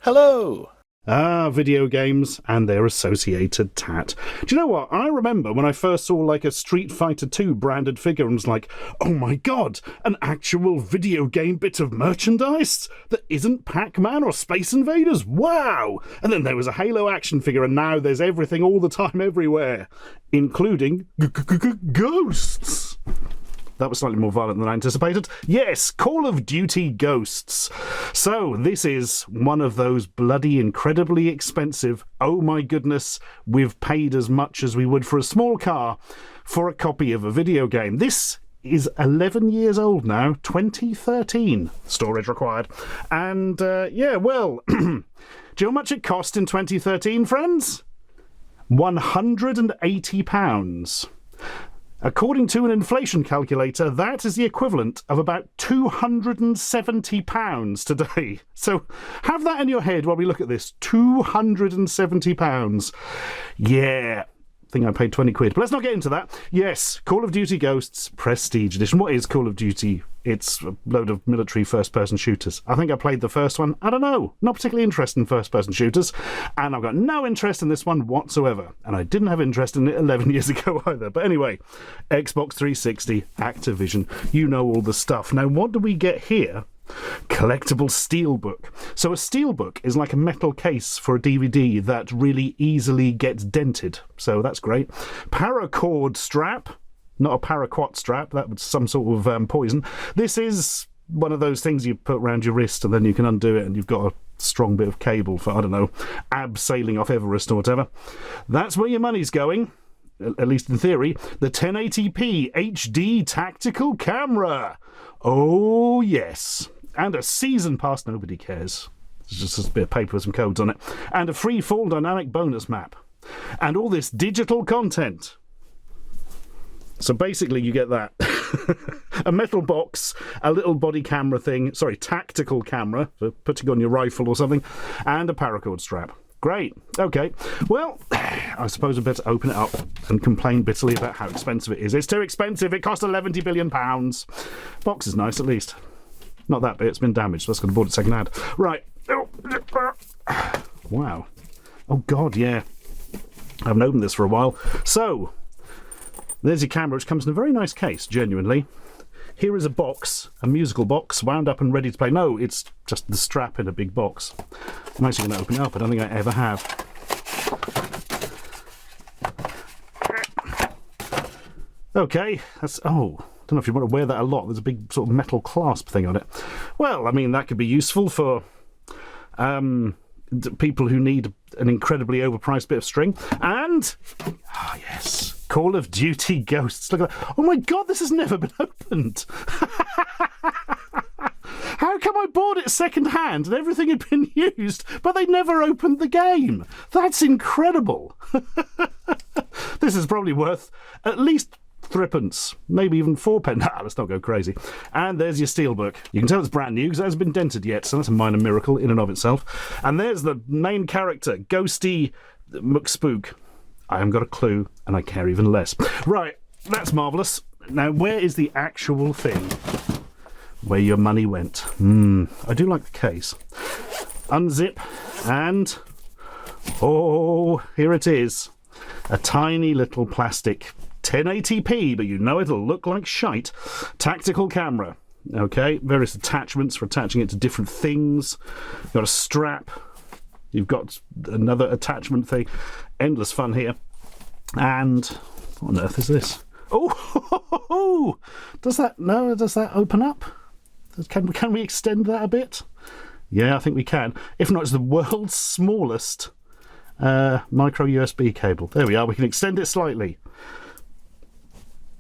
Hello! Video games and their associated tat. Do you know what? I remember when I first saw like a Street Fighter 2 branded figure and was like, oh my god, an actual video game bit of merchandise that isn't Pac-Man or Space Invaders? Wow! And then there was a Halo action figure, and now there's everything all the time everywhere, including ghosts. That was slightly more violent than I anticipated. Yes, Call of Duty Ghosts. So, this is one of those bloody incredibly expensive, oh my goodness, we've paid as much as we would for a small car for a copy of a video game. This is 11 years old now, 2013, storage required. And, do you know how much it cost in 2013, friends? £180. According to an inflation calculator, that is the equivalent of about £270 today. So have that in your head while we look at this. £270. Yeah. I think I paid 20 quid. But let's not get into that. Yes, Call of Duty Ghosts Prestige Edition. What is Call of Duty? It's a load of military first-person shooters. I think I played the first one. I don't know. Not particularly interested in first-person shooters. And I've got no interest in this one whatsoever. And I didn't have interest in it 11 years ago either. But anyway, Xbox 360, Activision. You know all the stuff. Now, what do we get here? Collectible steelbook. So a steelbook is like a metal case for a DVD that really easily gets dented. So that's great. Paracord strap. Not a paraquat strap. That was some sort of poison. This is one of those things you put around your wrist and then you can undo it and you've got a strong bit of cable for, I don't know, abseiling off Everest or whatever. That's where your money's going. At least in theory, the 1080p HD tactical camera. Oh, yes. And a season pass, nobody cares. It's just a bit of paper with some codes on it. And a free fall dynamic bonus map. And all this digital content. So basically you get that. A metal box, a little body camera thing, tactical camera for putting on your rifle or something, and a paracord strap. Great. Okay. Well, I suppose I'd better open it up and complain bitterly about how expensive it is. It's too expensive. It cost £11 billion. Box is nice, at least. Not that bit. It's been damaged. So I was going to board it second hand. Right. Wow. Oh, God, yeah. I haven't opened this for a while. So, there's your camera, which comes in a very nice case, genuinely. Here is a box, a musical box, wound up and ready to play. No, it's just the strap in a big box. I'm actually going to open it up. I don't think I ever have. Okay, that's... Oh, I don't know if you want to wear that a lot. There's a big sort of metal clasp thing on it. Well, I mean, that could be useful for people who need an incredibly overpriced bit of string. And... Ah, yes. Call of Duty Ghosts. Look at that. Oh my god, this has never been opened. How come I bought it second hand and everything had been used, but they never opened the game? That's incredible. This is probably worth at least threepence, maybe even 4p. Nah, let's not go crazy. And there's your steelbook. You can tell it's brand new because it hasn't been dented yet, so that's a minor miracle in and of itself. And there's the main character, Ghosty McSpook. I haven't got a clue, and I care even less. Right, that's marvellous. Now, where is the actual thing where your money went? I do like the case. Unzip, and... oh, here it is. A tiny little plastic 1080p, but you know it'll look like shite. Tactical camera. Okay, various attachments for attaching it to different things. You've got a strap. You've got another attachment thing. Endless fun here. And what on earth is this? Oh, does that open up? Can we extend that a bit? Yeah, I think we can. If not, it's the world's smallest micro USB cable. There we are. We can extend it slightly.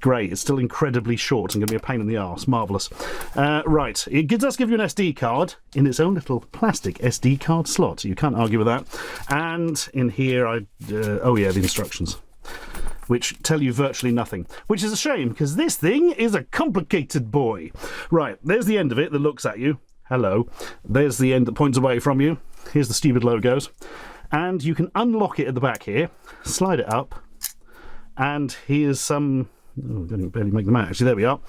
Great. It's still incredibly short and going to be a pain in the arse. Marvellous. Right. It does give you an SD card in its own little plastic SD card slot. You can't argue with that. And in here, the instructions, which tell you virtually nothing, which is a shame because this thing is a complicated boy. Right. There's the end of it that looks at you. Hello. There's the end that points away from you. Here's the stupid logos. And you can unlock it at the back here, slide it up, and here's some... Oh, I can barely make them out. Actually, there we are.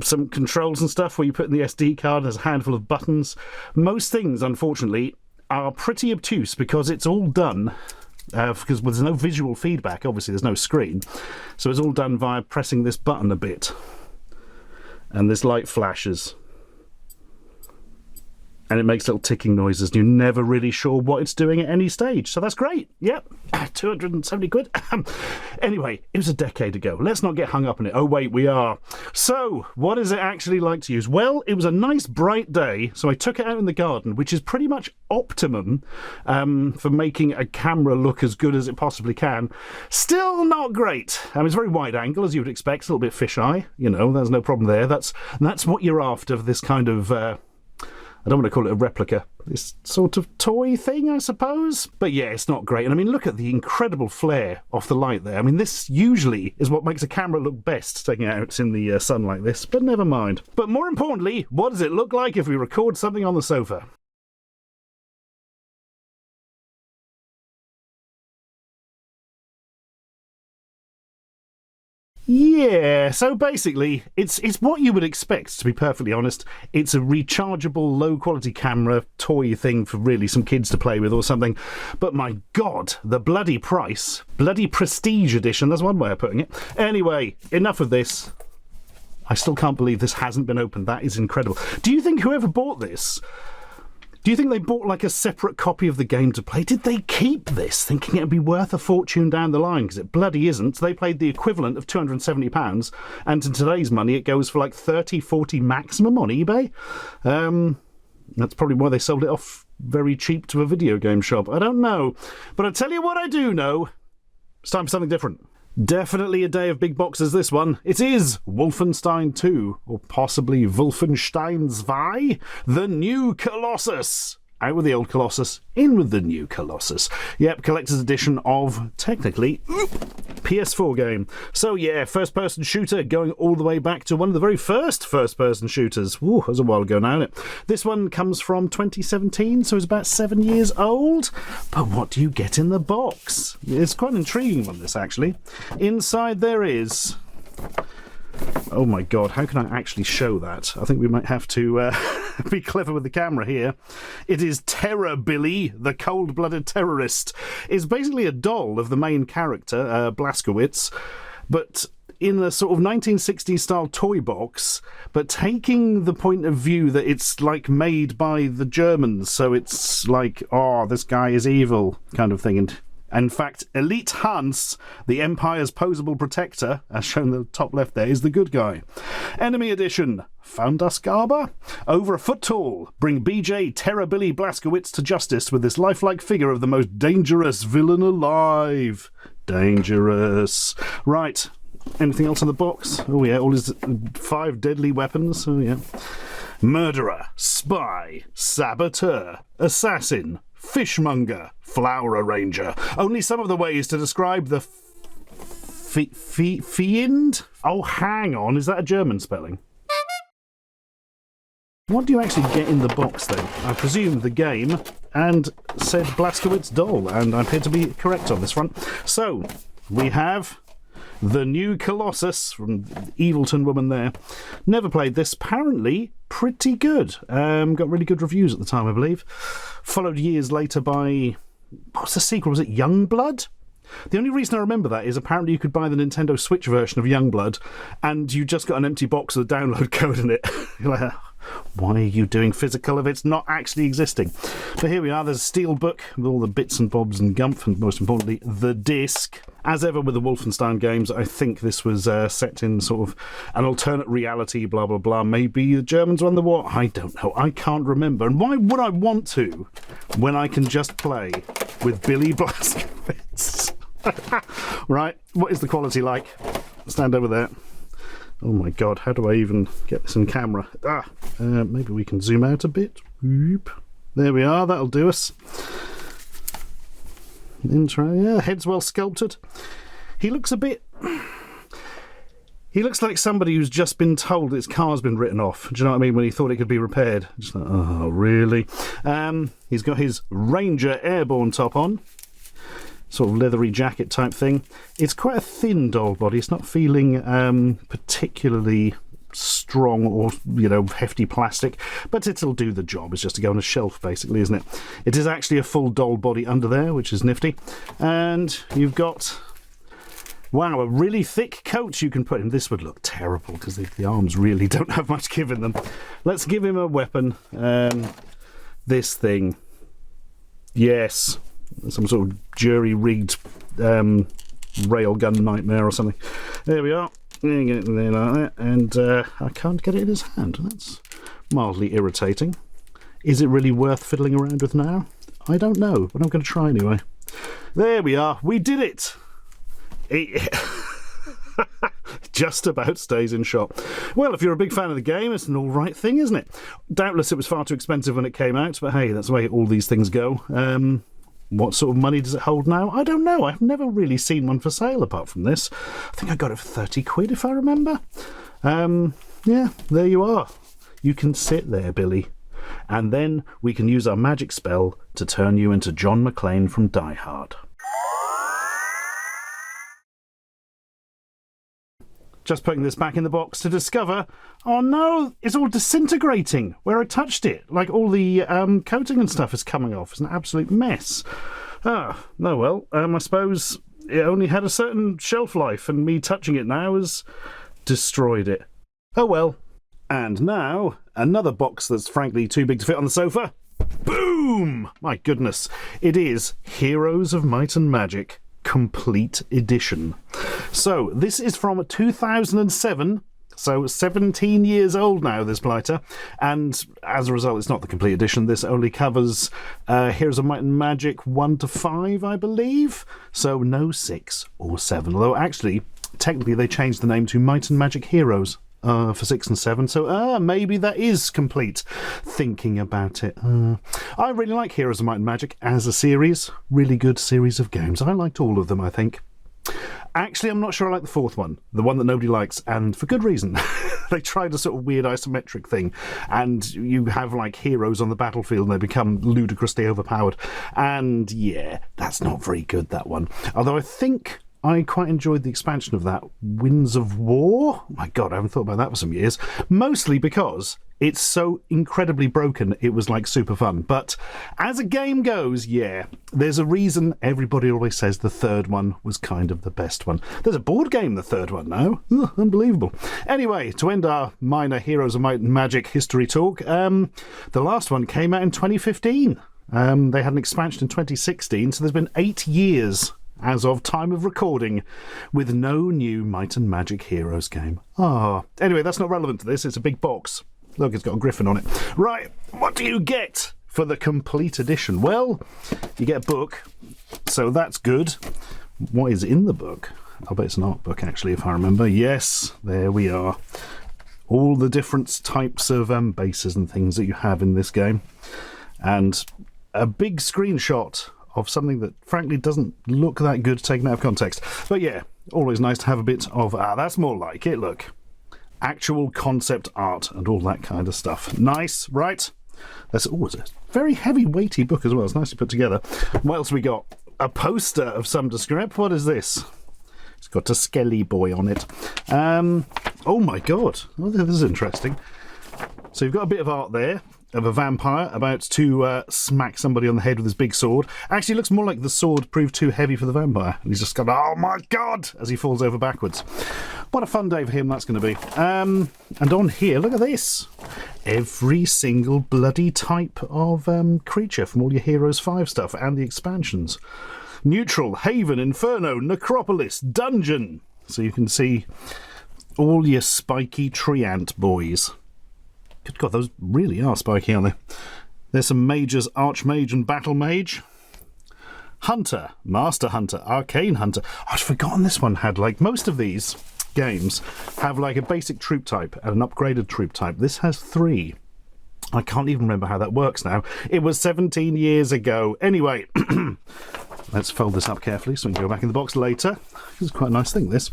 Some controls and stuff where you put in the SD card. There's a handful of buttons. Most things, unfortunately, are pretty obtuse because it's all done, because there's no visual feedback, obviously there's no screen, so it's all done via pressing this button a bit. And this light flashes. And it makes little ticking noises, and you're never really sure what it's doing at any stage. So that's great. Yep, 270 quid. Anyway, it was a decade ago. Let's not get hung up on it. Oh, wait, we are. So, what is it actually like to use? Well, it was a nice bright day, so I took it out in the garden, which is pretty much optimum for making a camera look as good as it possibly can. Still not great. It's very wide angle, as you would expect. It's a little bit fisheye. You know, there's no problem there. That's what you're after, this kind of... I don't want to call it a replica. This sort of toy thing, I suppose. But yeah, it's not great. And I mean, look at the incredible flare off the light there. I mean, this usually is what makes a camera look best, taking it out in the sun like this. But never mind. But more importantly, what does it look like if we record something on the sofa? Yeah, so basically, it's what you would expect, to be perfectly honest. It's a rechargeable, low-quality camera toy thing for really some kids to play with or something. But my God, the bloody price. Bloody prestige edition, that's one way of putting it. Anyway, enough of this. I still can't believe this hasn't been opened. That is incredible. Do you think whoever bought this... Do you think they bought like a separate copy of the game to play? Did they keep this, thinking it would be worth a fortune down the line? Because it bloody isn't. They paid the equivalent of £270, and in today's money it goes for like 30, 40 maximum on eBay. That's probably why they sold it off very cheap to a video game shop. I don't know. But I tell you what I do know. It's time for something different. Definitely a day of big boxes, this one. It is Wolfenstein 2, or possibly Wolfenstein 2, the new Colossus. Out with the old Colossus, in with the new Colossus. Yep, collector's edition of, technically, PS4 game. So yeah, first-person shooter going all the way back to one of the very first first-person shooters. Ooh, that was a while ago now, isn't it? This one comes from 2017, so it's about 7 years old. But what do you get in the box? It's quite an intriguing one, this, actually. Inside there is... Oh my God, how can I actually show that? I think we might have to be clever with the camera here. It is Terror Billy, the cold-blooded terrorist. It's basically a doll of the main character, Blazkowicz, but in a sort of 1960s style toy box, but taking the point of view that it's like made by the Germans, so it's like, oh, this guy is evil kind of thing. And in fact, Elite Hans, the Empire's posable protector, as shown in the top left there, is the good guy. Enemy edition, Foundaskaba. Over a foot tall, bring BJ Terror Billy Blazkowicz to justice with this lifelike figure of the most dangerous villain alive. Dangerous. Right, anything else in the box? Oh yeah, all his 5 deadly weapons. Oh yeah. Murderer, spy, saboteur, assassin, fishmonger, flower arranger. Only some of the ways to describe the fiend? Oh, hang on. Is that a German spelling? What do you actually get in the box, then? I presume the game and said Blazkowicz doll, and I appear to be correct on this front. So, we have the new Colossus from the Evilton woman there. Never played this. Apparently pretty good. Got really good reviews at the time, I believe. Followed years later by... What's the sequel? Was it Youngblood? The only reason I remember that is apparently you could buy the Nintendo Switch version of Youngblood and you just got an empty box with a download code in it. You're like, why are you doing physical if it's not actually existing? But here we are, there's a steel book with all the bits and bobs and gumph, and most importantly, the disc. As ever with the Wolfenstein games, I think this was set in sort of an alternate reality, blah, blah, blah. Maybe the Germans won the war? I don't know. I can't remember. And why would I want to when I can just play with Billy Blazkowicz? Right, what is the quality like? Stand over there. Oh my God, how do I even get this in camera? Maybe we can zoom out a bit. Whoop. There we are, that'll do us. Intro, yeah, head's well sculpted. He looks a bit... He looks like somebody who's just been told his car's been written off. Do you know what I mean? When he thought it could be repaired. Just like, oh, really? He's got his Ranger Airborne top on. Sort of leathery jacket type thing. It's quite a thin doll body. It's not feeling particularly strong or, hefty plastic, but it'll do the job. It's just to go on a shelf, basically, isn't it? It is actually a full doll body under there, which is nifty. And you've got, wow, a really thick coat you can put in. This would look terrible because the arms really don't have much give in them. Let's give him a weapon. This thing. Yes. Some sort of jury-rigged railgun nightmare or something. There we are. Get it there like that. And I can't get it in his hand. That's mildly irritating. Is it really worth fiddling around with now? I don't know, but I'm going to try anyway. There we are. We did it. Just about stays in shop. Well, if you're a big fan of the game, it's an all right thing, isn't it? Doubtless it was far too expensive when it came out, but hey, that's the way all these things go. What sort of money does it hold now? I don't know. I've never really seen one for sale apart from this. I think I got it for 30 quid, if I remember. Yeah, there you are. You can sit there, Billy. And then we can use our magic spell to turn you into John McClane from Die Hard. Just putting this back in the box to discover, oh no, it's all disintegrating where I touched it. Like all the coating and stuff is coming off. It's an absolute mess. Oh well, I suppose it only had a certain shelf life and me touching it now has destroyed it. Oh well. And now, another box that's frankly too big to fit on the sofa. Boom! My goodness. It is Heroes of Might and Magic Complete Edition. So this is from 2007, so 17 years old now, this blighter, and as a result it's not the complete edition. This only covers Heroes of Might and Magic 1 to 5, I believe, so no 6 or 7, although actually technically they changed the name to Might and Magic Heroes for 6 and 7, so maybe that is complete, thinking about it. I really like Heroes of Might and Magic as a series. Really good series of games. I liked all of them, I think. Actually, I'm not sure I like the fourth one, the one that nobody likes, and for good reason. They tried a sort of weird isometric thing, and you have like heroes on the battlefield and they become ludicrously overpowered. And yeah, that's not very good, that one. Although I think I quite enjoyed the expansion of that, Winds of War. My God, I haven't thought about that for some years. Mostly because it's so incredibly broken, it was like super fun. But as a game goes, yeah, there's a reason everybody always says the third one was kind of the best one. There's a board game, the third one now. Ugh, unbelievable. Anyway, to end our minor Heroes of Might and Magic history talk, the last one came out in 2015. They had an expansion in 2016, so there's been 8 years as of time of recording, with no new Might and Magic Heroes game. Anyway, that's not relevant to this. It's a big box. Look, it's got a griffin on it. Right, what do you get for the complete edition? Well, you get a book, so that's good. What is in the book? I bet it's an art book, actually, if I remember. Yes, there we are. All the different types of bases and things that you have in this game. And a big screenshot of something that frankly doesn't look that good taken out of context. But yeah, always nice to have a bit of, that's more like it, look. Actual concept art and all that kind of stuff. Nice, right? It's a very heavy, weighty book as well. It's nicely put together. What else we got? A poster of some description. What is this? It's got a Skelly Boy on it. Oh my God. Oh, this is interesting. So you've got a bit of art there of a vampire about to smack somebody on the head with his big sword. Actually, it looks more like the sword proved too heavy for the vampire. And he's just gone, oh my God, as he falls over backwards. What a fun day for him that's going to be. And on here, look at this. Every single bloody type of creature from all your Heroes 5 stuff and the expansions. Neutral, Haven, Inferno, Necropolis, Dungeon. So you can see all your spiky treant boys. Good God, those really are spiky, aren't they? There's some mages, Archmage and Battle Mage. Hunter, Master Hunter, Arcane Hunter. I'd forgotten this one had, like, most of these games have like a basic troop type and an upgraded troop type. This has 3. I can't even remember how that works now. It was 17 years ago. Anyway, let's fold this up carefully so we can go back in the box later. This is quite a nice thing, this.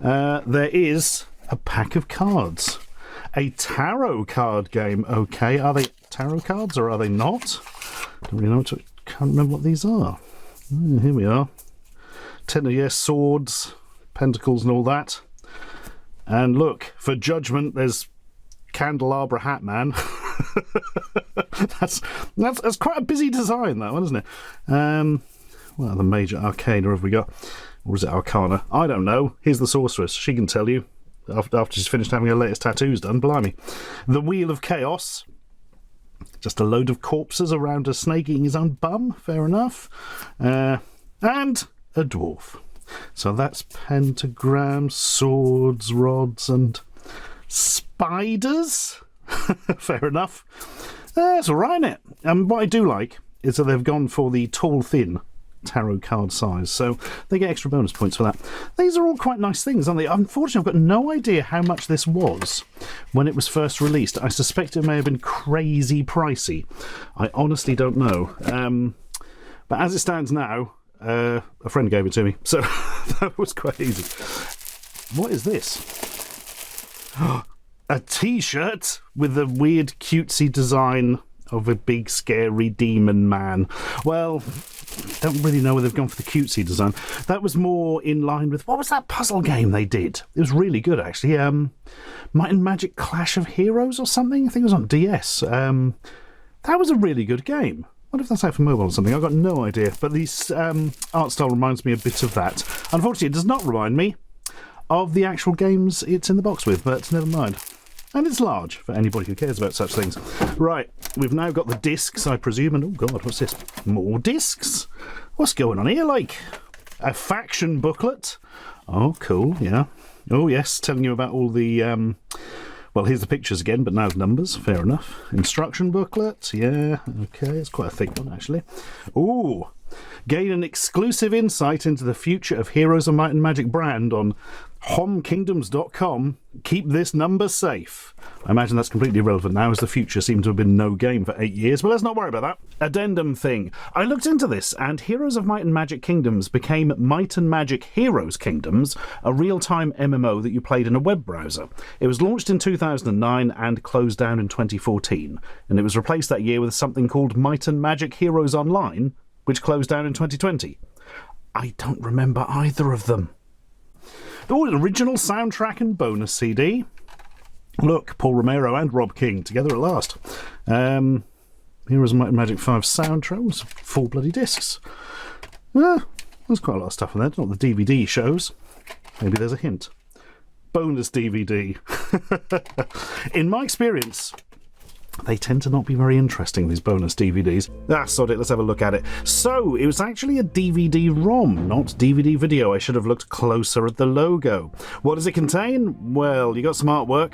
There is a pack of cards. A tarot card game. Okay, are they tarot cards or are they not? Don't really know. Can't remember what these are. Here we are. 10 of yes, swords, pentacles and all that. And look, for Judgment, there's Candelabra Hat Man. that's quite a busy design, that one, isn't it? What other major arcana have we got? Or is it Arcana? I don't know. Here's the Sorceress. She can tell you after she's finished having her latest tattoos done. Blimey. The Wheel of Chaos. Just a load of corpses around a snake eating his own bum. Fair enough. And a dwarf. So that's pentagrams, swords, rods, and spiders. Fair enough. That's all right, isn't it? What I do like is that they've gone for the tall, thin tarot card size, so they get extra bonus points for that. These are all quite nice things, aren't they? Unfortunately, I've got no idea how much this was when it was first released. I suspect it may have been crazy pricey. I honestly don't know. But as it stands now, a friend gave it to me, so that was quite easy. What is this? A t-shirt with a weird cutesy design of a big scary demon man. Well, don't really know where they've gone for the cutesy design. That was more in line with, what was that puzzle game they did? It was really good, actually. Might and Magic Clash of Heroes or something? I think it was on DS. That was a really good game. I wonder if that's out for mobile or something. I've got no idea. But this art style reminds me a bit of that. Unfortunately, it does not remind me of the actual games it's in the box with, but never mind. And it's large for anybody who cares about such things. Right, we've now got the discs, I presume, and oh god, what's this? More discs? What's going on here, like? A faction booklet? Oh, cool, yeah. Oh, yes, telling you about all the, well, here's the pictures again, but now numbers, fair enough. Instruction booklet, yeah, okay, it's quite a thick one, actually. Ooh, gain an exclusive insight into the future of Heroes of Might and Magic brand on homekingdoms.com. Keep this number safe. I imagine that's completely irrelevant now, as the future seemed to have been no game for 8 years, but let's not worry about that. Addendum thing. I looked into this, and Heroes of Might and Magic Kingdoms became Might and Magic Heroes Kingdoms, a real-time MMO that you played in a web browser. It was launched in 2009 and closed down in 2014, and it was replaced that year with something called Might and Magic Heroes Online, which closed down in 2020. I don't remember either of them. Oh, an original soundtrack and bonus CD. Look, Paul Romero and Rob King together at last. Heroes of Might and Magic 5 soundtrack with 4 bloody discs. There's quite a lot of stuff in there. Not the DVD shows. Maybe there's a hint. Bonus DVD. In my experience, they tend to not be very interesting, these bonus DVDs. Sod it, let's have a look at it. So, it was actually a DVD-ROM, not DVD video. I should have looked closer at the logo. What does it contain? Well, you got some artwork.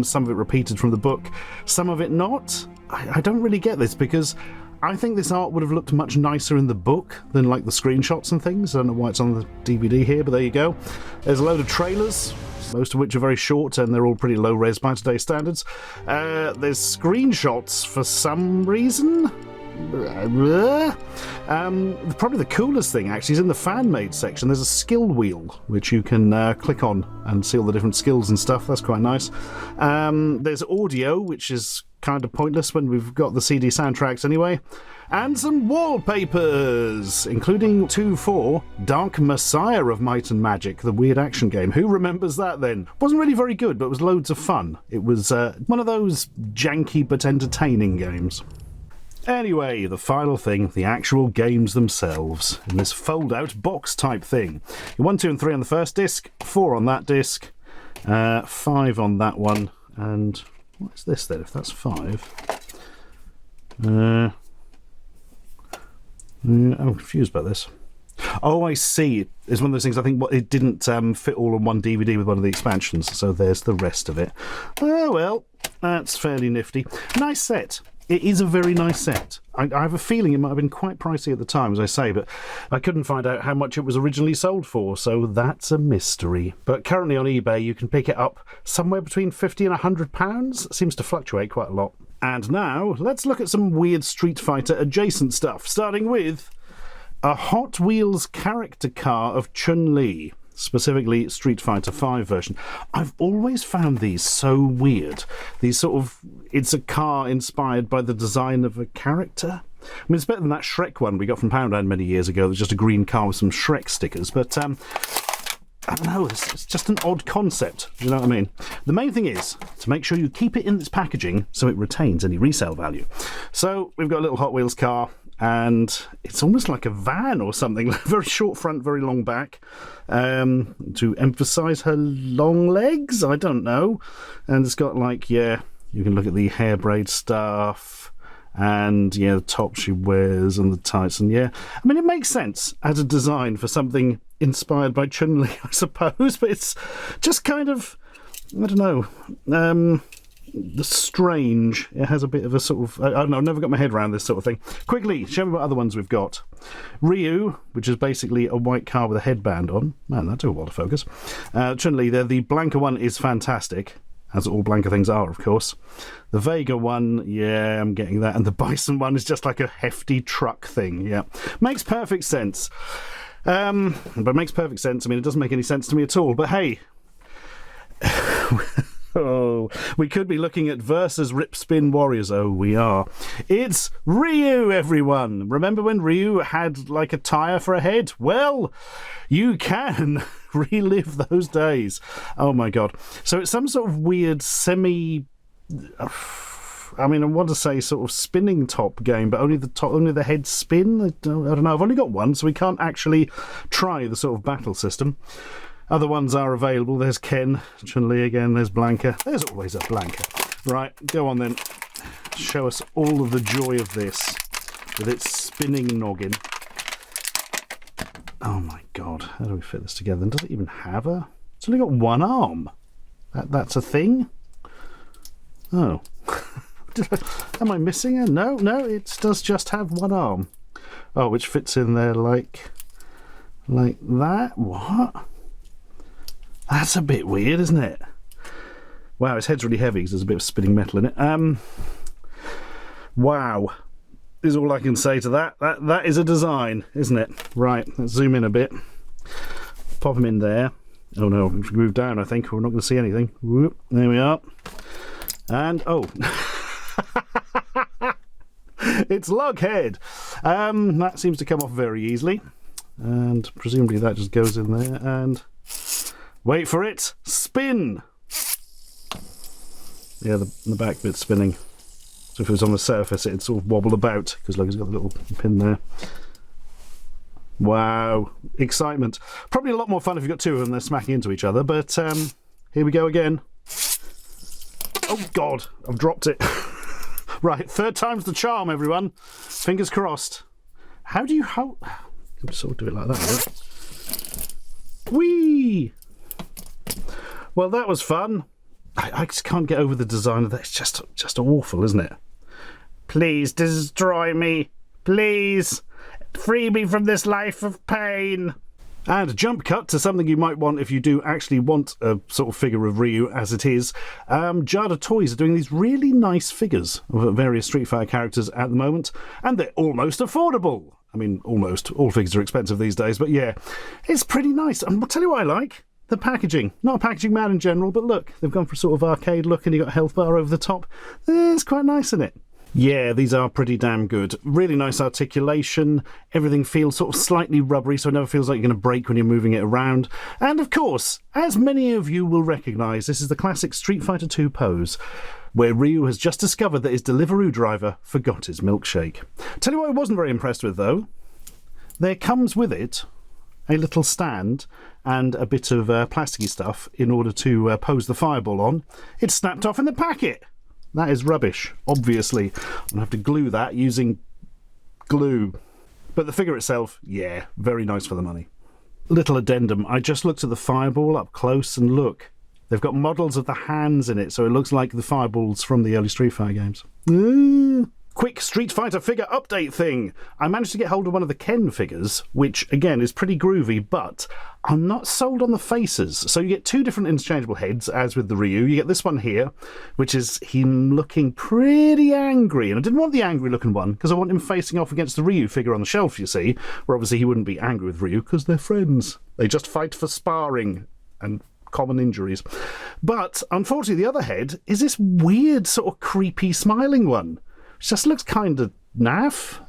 Some of it repeated from the book, some of it not. I don't really get this, because I think this art would have looked much nicer in the book than like the screenshots and things. I don't know why it's on the DVD here, but there you go. There's a load of trailers, most of which are very short, and they're all pretty low-res by today's standards. There's screenshots for some reason. Probably the coolest thing, actually, is in the fan-made section. There's a skill wheel, which you can click on and see all the different skills and stuff. That's quite nice. There's audio, which is kind of pointless when we've got the CD soundtracks anyway. And some wallpapers, including 2 for Dark Messiah of Might and Magic, the weird action game. Who remembers that then? Wasn't really very good, but it was loads of fun. It was one of those janky but entertaining games. Anyway, the final thing, the actual games themselves, in this fold-out box type thing. 1, 2 and 3 on the first disc, 4 on that disc, 5 on that one, and what's this then, if that's 5? I'm confused about this. Oh, I see. It's one of those things, I think it didn't fit all on one DVD with one of the expansions, so there's the rest of it. Oh, well, that's fairly nifty. Nice set. It is a very nice set. I have a feeling it might have been quite pricey at the time, as I say, but I couldn't find out how much it was originally sold for, so that's a mystery. But currently on eBay, you can pick it up somewhere between £50 and £100. Seems to fluctuate quite a lot. And now, let's look at some weird Street Fighter adjacent stuff, starting with a Hot Wheels character car of Chun-Li. Specifically Street Fighter V version. I've always found these so weird. These sort of, it's a car inspired by the design of a character. I mean, it's better than that Shrek one we got from Poundland many years ago. It was just a green car with some Shrek stickers. But I don't know, it's just an odd concept, you know what I mean? The main thing is to make sure you keep it in its packaging so it retains any resale value. So we've got a little Hot Wheels car, and it's almost like a van or something. Very short front, very long back, to emphasise her long legs, I don't know. And it's got like, yeah, you can look at the hair braid stuff, and yeah, the top she wears and the tights, and yeah, I mean, it makes sense as a design for something inspired by Chun-Li, I suppose, but it's just kind of, I don't know, strange. It has a bit of a sort of, I don't know, I've never got my head around this sort of thing. Quickly, show me what other ones we've got. Ryu, which is basically a white car with a headband on. Man, that took a while to focus. Chun-Li there, the Blanca one is fantastic, as all Blanca things are, of course. The Vega one, yeah, I'm getting that. And the Bison one is just like a hefty truck thing, yeah. Makes perfect sense. But makes perfect sense. I mean, it doesn't make any sense to me at all. But hey, oh, we could be looking at Versus Rip Spin Warriors. Oh, we are. It's Ryu, everyone. Remember when Ryu had like a tyre for a head? Well, you can relive those days. Oh my god. So it's some sort of weird semi, I mean, I want to say sort of spinning top game, but only the head spin. I don't know. I've only got one, so we can't actually try the sort of battle system. Other ones are available. There's Ken, Chun-Li again. There's Blanca. There's always a Blanca. Right, go on then. Show us all of the joy of this with its spinning noggin. Oh my god, how do we fit this together? And does it even have a... It's only got one arm. That's a thing? Oh. Am I missing it? No, it does just have one arm. Oh, which fits in there like that? What? That's a bit weird, isn't it? Wow, its head's really heavy because there's a bit of spinning metal in it. Wow. Is all I can say to that. That is a design, isn't it? Right, let's zoom in a bit. Pop them in there. Oh no, if we move down, I think we're not going to see anything. Whoop, there we are. And, oh. It's Lughead. That seems to come off very easily. And presumably that just goes in there and... Wait for it! Spin! Yeah, the back bit's spinning. So if it was on the surface, it'd sort of wobble about, because look, it's got a little pin there. Wow. Excitement. Probably a lot more fun if you've got two of them, they're smacking into each other, but here we go again. Oh god, I've dropped it. Right, third time's the charm, everyone. Fingers crossed. How do you hold... Sort of do it like that, right? Whee! Well, that was fun. I just can't get over the design of that. It's just awful, isn't it? Please destroy me. Please. Free me from this life of pain. And jump cut to something you might want if you do actually want a sort of figure of Ryu as it is. Jada Toys are doing these really nice figures of various Street Fighter characters at the moment, and they're almost affordable. I mean, almost. All figures are expensive these days, but yeah, it's pretty nice. And I'll tell you what I like. The packaging. Not a packaging man in general, but look, they've gone for a sort of arcade look and you've got a health bar over the top. It's quite nice, isn't it? Yeah, these are pretty damn good. Really nice articulation. Everything feels sort of slightly rubbery, so it never feels like you're going to break when you're moving it around. And of course, as many of you will recognise, this is the classic Street Fighter 2 pose, where Ryu has just discovered that his Deliveroo driver forgot his milkshake. Tell you what I wasn't very impressed with, though. There comes with it a little stand and a bit of plasticky stuff in order to pose the fireball on. It's snapped off in the packet. That is rubbish, obviously. I'm going to have to glue that using glue. But the figure itself, yeah, very nice for the money. Little addendum, I just looked at the fireball up close and look. They've got models of the hands in it, so it looks like the fireballs from the early Street Fighter games. Quick Street Fighter figure update thing. I managed to get hold of one of the Ken figures, which, again, is pretty groovy, but I'm not sold on the faces. So you get two different interchangeable heads, as with the Ryu. You get this one here, which is him looking pretty angry. And I didn't want the angry-looking one, because I want him facing off against the Ryu figure on the shelf, you see, where obviously he wouldn't be angry with Ryu, because they're friends. They just fight for sparring and common injuries. But, unfortunately, the other head is this weird, sort of creepy, smiling one. It just looks kind of naff.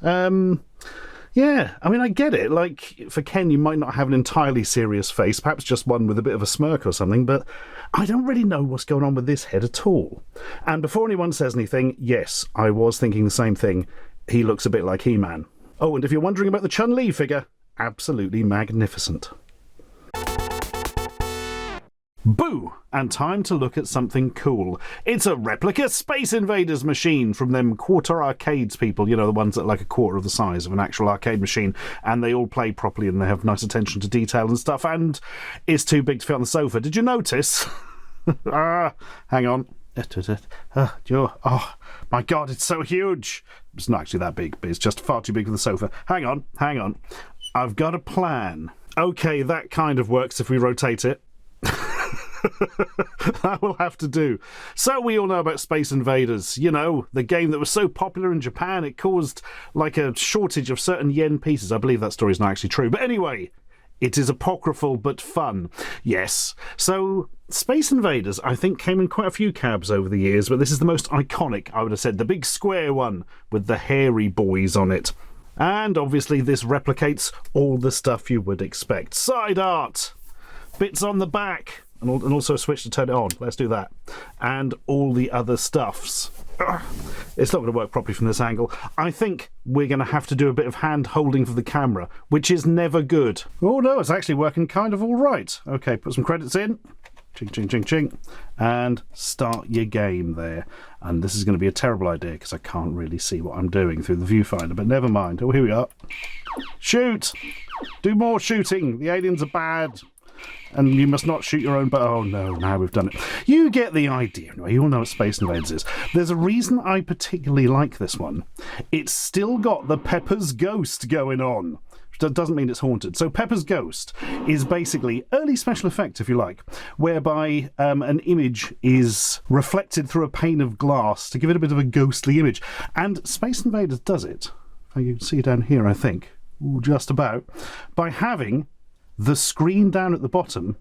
Yeah, I mean, I get it. Like, for Ken, you might not have an entirely serious face, perhaps just one with a bit of a smirk or something, but I don't really know what's going on with this head at all. And before anyone says anything, yes, I was thinking the same thing. He looks a bit like He-Man. Oh, and if you're wondering about the Chun-Li figure, absolutely magnificent. Boo! And time to look at something cool. It's a replica Space Invaders machine from them quarter arcades people, you know, the ones that are like a quarter of the size of an actual arcade machine, and they all play properly and they have nice attention to detail and stuff, and it's too big to fit on the sofa. Did you notice? Hang on. Oh, my God, it's so huge. It's not actually that big, but it's just far too big for the sofa. Hang on. I've got a plan. Okay, that kind of works if we rotate it. That will have to do. So we all know about Space Invaders, you know, the game that was so popular in Japan it caused like a shortage of certain yen pieces. I believe that story is not actually true, but anyway, it is apocryphal but fun. Yes, so Space Invaders I think came in quite a few cabs over the years, but this is the most iconic, I would have said, the big square one with the hairy boys on it. And obviously this replicates all the stuff you would expect. Side art, bits on the back, and also a switch to turn it on. Let's do that. And all the other stuffs. Ugh. It's not going to work properly from this angle. I think we're going to have to do a bit of hand holding for the camera, which is never good. Oh no, it's actually working kind of all right. Okay, put some credits in. Ching, ching, ching, ching. And start your game there. And this is going to be a terrible idea because I can't really see what I'm doing through the viewfinder, but never mind. Oh, here we are. Shoot! Do more shooting. The aliens are bad. And you must not shoot your own but oh no, now we've done it. You get the idea. Anyway, you all know what Space Invaders is. There's a reason I particularly like this one. It's still got the Pepper's Ghost going on. Which doesn't mean it's haunted. So Pepper's Ghost is basically early special effects, if you like, whereby an image is reflected through a pane of glass to give it a bit of a ghostly image. And Space Invaders does it. You can see down here, I think. Ooh, just about. By having the screen down at the bottom,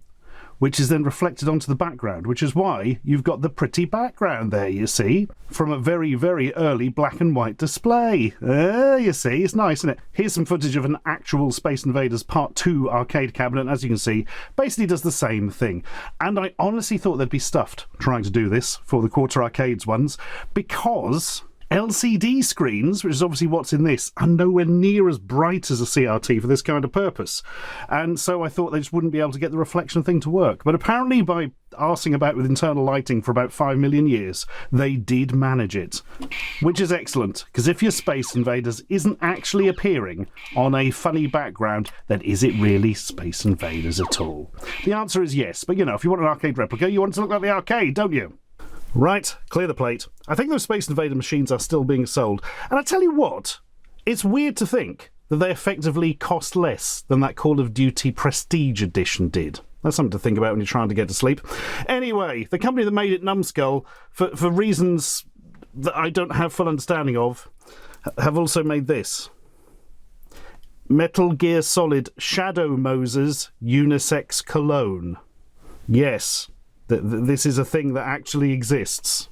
which is then reflected onto the background, which is why you've got the pretty background there, you see, from a very, very early black and white display. You see, it's nice, isn't it? Here's some footage of an actual Space Invaders Part 2 arcade cabinet, as you can see, basically does the same thing. And I honestly thought they'd be stuffed trying to do this for the quarter arcades ones, because LCD screens, which is obviously what's in this, are nowhere near as bright as a CRT for this kind of purpose. And so I thought they just wouldn't be able to get the reflection thing to work. But apparently by arsing about with internal lighting for about 5 million years, they did manage it. Which is excellent, because if your Space Invaders isn't actually appearing on a funny background, then is it really Space Invaders at all? The answer is yes, but you know, if you want an arcade replica, you want it to look like the arcade, don't you? Right, clear the plate. I think those Space Invader machines are still being sold. And I tell you what, it's weird to think that they effectively cost less than that Call of Duty Prestige Edition did. That's something to think about when you're trying to get to sleep. Anyway, the company that made it, Numbskull, for reasons that I don't have full understanding of, have also made this. Metal Gear Solid Shadow Moses Unisex Cologne. Yes. This is a thing that actually exists.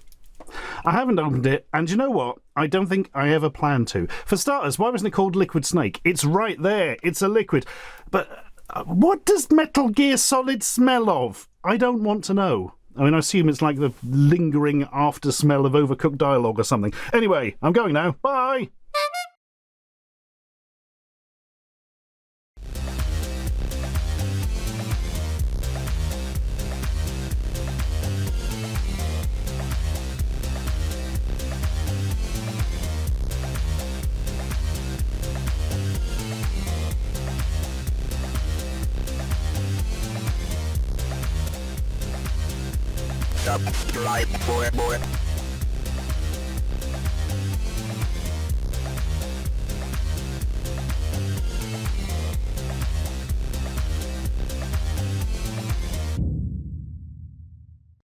I haven't opened it, and you know what? I don't think I ever plan to. For starters, why wasn't it called Liquid Snake? It's right there. It's a liquid. But what does Metal Gear Solid smell of? I don't want to know. I mean, I assume it's like the lingering after smell of overcooked dialogue or something. Anyway, I'm going now. Bye! Subscribe for more.